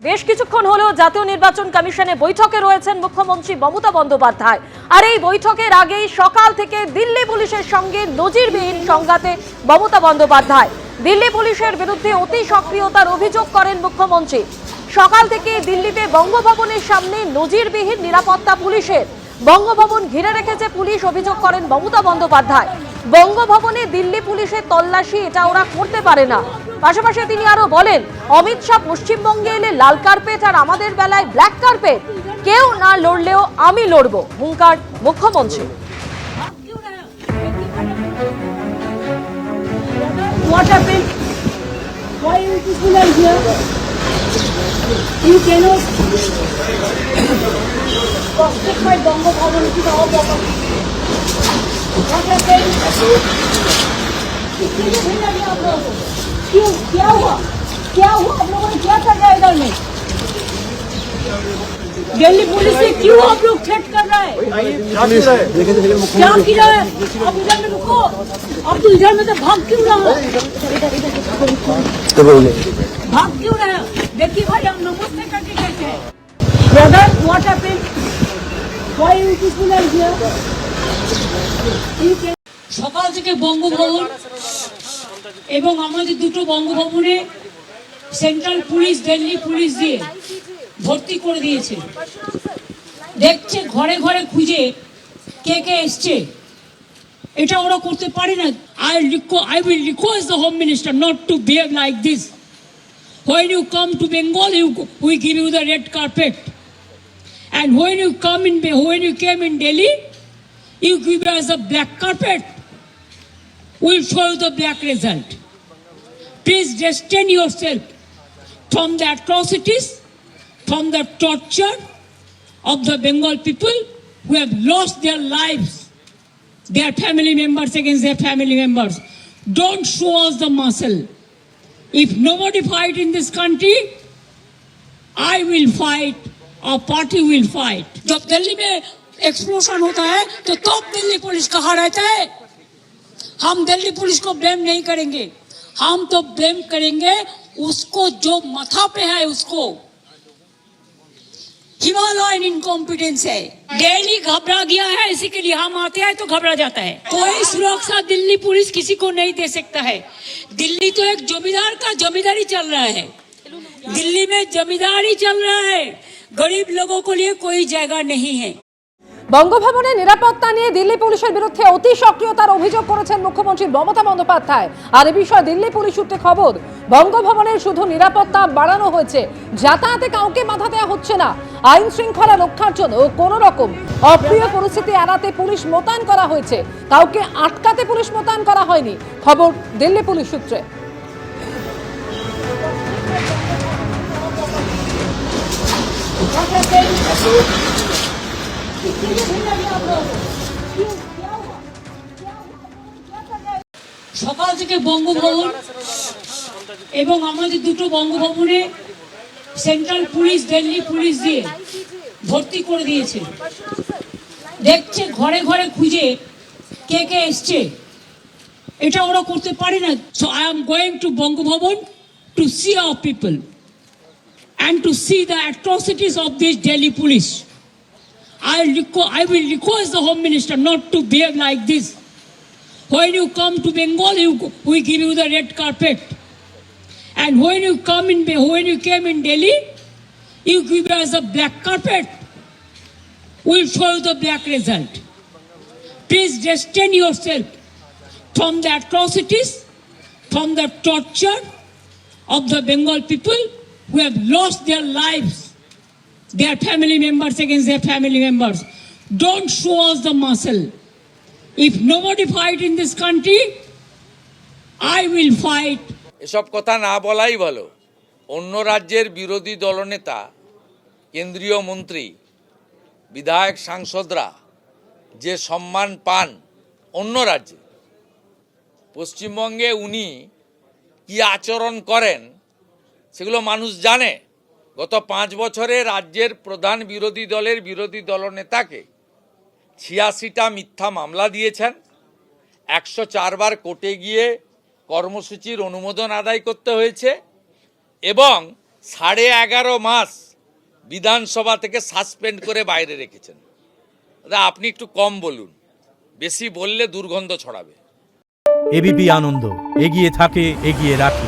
বেশ কিছুক্ষণ হলো জাতীয় নির্বাচন কমিশনে বৈঠকে রয়েছেন মুখ্যমন্ত্রী মমতা বন্দ্যোপাধ্যায়। আর এই বৈঠকের আগেই সকাল থেকে দিল্লি পুলিশের সঙ্গে নজিরবিহীন সংঘাতে মমতা বন্দ্যোপাধ্যায়। দিল্লি পুলিশের বিরুদ্ধে অতি সক্রিয়তার অভিযোগ করেন মুখ্যমন্ত্রী। সকাল থেকে দিল্লিতে বঙ্গভবনের সামনে নজিরবিহীন নিরাপত্তা পুলিশের। বঙ্গভবন ঘিরে রেখেছে পুলিশ, অভিযোগ করেন মমতা বন্দ্যোপাধ্যায়। বঙ্গভবনে দিল্লি পুলিশের তল্লাশি এটা ওরা করতে পারে না। পাশাপাশি তিনি আরো বলেন, অমিত শাহ পশ্চিমবঙ্গে এলে লাল কার্পেট আর আমাদের বেলায় ব্ল্যাক কার্পেট। কেউ না লড়লেও আমি লড়বো, হুঙ্কার মুখ্যমন্ত্রী। What happened? Why you people are here? You cannot prostate my Bongo Bhavan to the all property. What happened? क्यों क्या हुआ आप लोगों ने क्या कर रहा है इधर में? दिल्ली पुलिस से क्यों आप लोग थ्रेट कर रहा है? क्या किया है? आप इधर में रुको। आप तो इधर में तो भाग क्यों रहा हो? भाग क्यों रहे हो? देखिए भाई, हम नमस्ते करके कहते हैं। Brother, what happened? Why you people are here? সকাল থেকে বঙ্গভবন এবং আমাদের দুটো বঙ্গভবনে সেন্ট্রাল পুলিশ দিল্লি পুলিশ দিয়ে ভর্তি করে দিয়েছে। দেখছে ঘরে ঘরে খুঁজে কে কে এসছে। এটা ওরা করতে পারে না। I will request the Home Minister not to behave like this. When you come to Bengal, we give you the red carpet, and when you came in Delhi, you give us a black carpet. We'll show you the black result. Please restrain yourself from the atrocities, from the torture of the Bengal people who have lost their lives, their family members against their family members. Don't show us the muscle. If nobody fight in this country, I will fight, our party will fight. जब दिल्ली में explosion होता है तो तब Delhi police कहाँ रहता है? हम दिल्ली पुलिस को ब्लेम नहीं करेंगे, हम तो ब्लेम करेंगे उसको जो माथा पे है, उसको। हिमालयन इनकॉम्पिटेंस है। दिल्ली घबरा गया है, इसी के लिए हम आते हैं तो घबरा जाता है। कोई सुरक्षा दिल्ली पुलिस किसी को नहीं दे सकता है। दिल्ली तो एक जमींदार का जमींदारी चल रहा है, दिल्ली में जमींदारी चल रहा है, गरीब लोगों के लिए कोई जगह नहीं है। বঙ্গভবনের নিরাপত্তা নিয়ে দিল্লি পুলিশের বিরুদ্ধে অতি সক্রিয়তার অভিযোগ করেছেন মুখ্যমন্ত্রী মমতা বন্দ্যোপাধ্যায়। আর এ বিষয়ে দিল্লি পুলিশ সূত্রে খবর, বঙ্গভবনের শুধু নিরাপত্তা বাড়ানো হয়েছে, যাতায়াতে কাউকে বাধা দেওয়া হচ্ছে না। আইন শৃঙ্খলা রক্ষার জন্য কোন রকম অপ্রিয় পরিস্থিতি এড়াতে পুলিশ মোতায়েন করা হয়েছে, কাউকে আটকাতে পুলিশ মোতায়েন করা হয়নি। খবর দিল্লি পুলিশ সূত্রে। সকাল থেকে বঙ্গভবন এবং আমাদের দুটো বঙ্গভবনে সেন্ট্রাল পুলিশ দিল্লি পুলিশ দিয়ে ভর্তি করে দিয়েছে। দেখছে ঘরে ঘরে খুঁজে কে কে এসছে। এটা ওরা করতে পারে না। So I am going to Bangabhaban to see our people and to see the atrocities of this Delhi police. I will request the Home Minister not to behave like this. When you come to Bengal, we give you the red carpet, and when you came in Delhi, you give us a black carpet. We'll show you the black result. Please restrain yourself from the atrocities, from the torture of the Bengal people who have lost their lives, their family members against their family members. Don't show us the muscle. If nobody fight in this country, I will fight. এসব কথা না বলাই ভালো। অন্য রাজ্যের বিরোধী দলনেতা, কেন্দ্রীয় মন্ত্রী, বিধায়ক, সাংসদরা যে সম্মান পান অন্য রাজ্যে, পশ্চিমবঙ্গে উনি কি আচরণ করেন সেগুলো মানুষ জানে। গত 5 বছরে রাজ্যের প্রধান বিরোধী দলের বিরোধী দলনেতাকে 86টা মিথ্যা মামলা দিয়েছেন, 104 বার কোর্টে গিয়ে কর্মসূচির অনুমোদন আদায় করতে হয়েছে এবং 11.5 মাস বিধানসভা থেকে সাসপেন্ড করে বাইরে রেখেছেন। দাদা আপনি একটু কম বলুন, বেশি বললে দুর্গন্ধ ছড়াবে। এবিপি আনন্দ, এগিয়ে থাকে, এগিয়ে রাখে।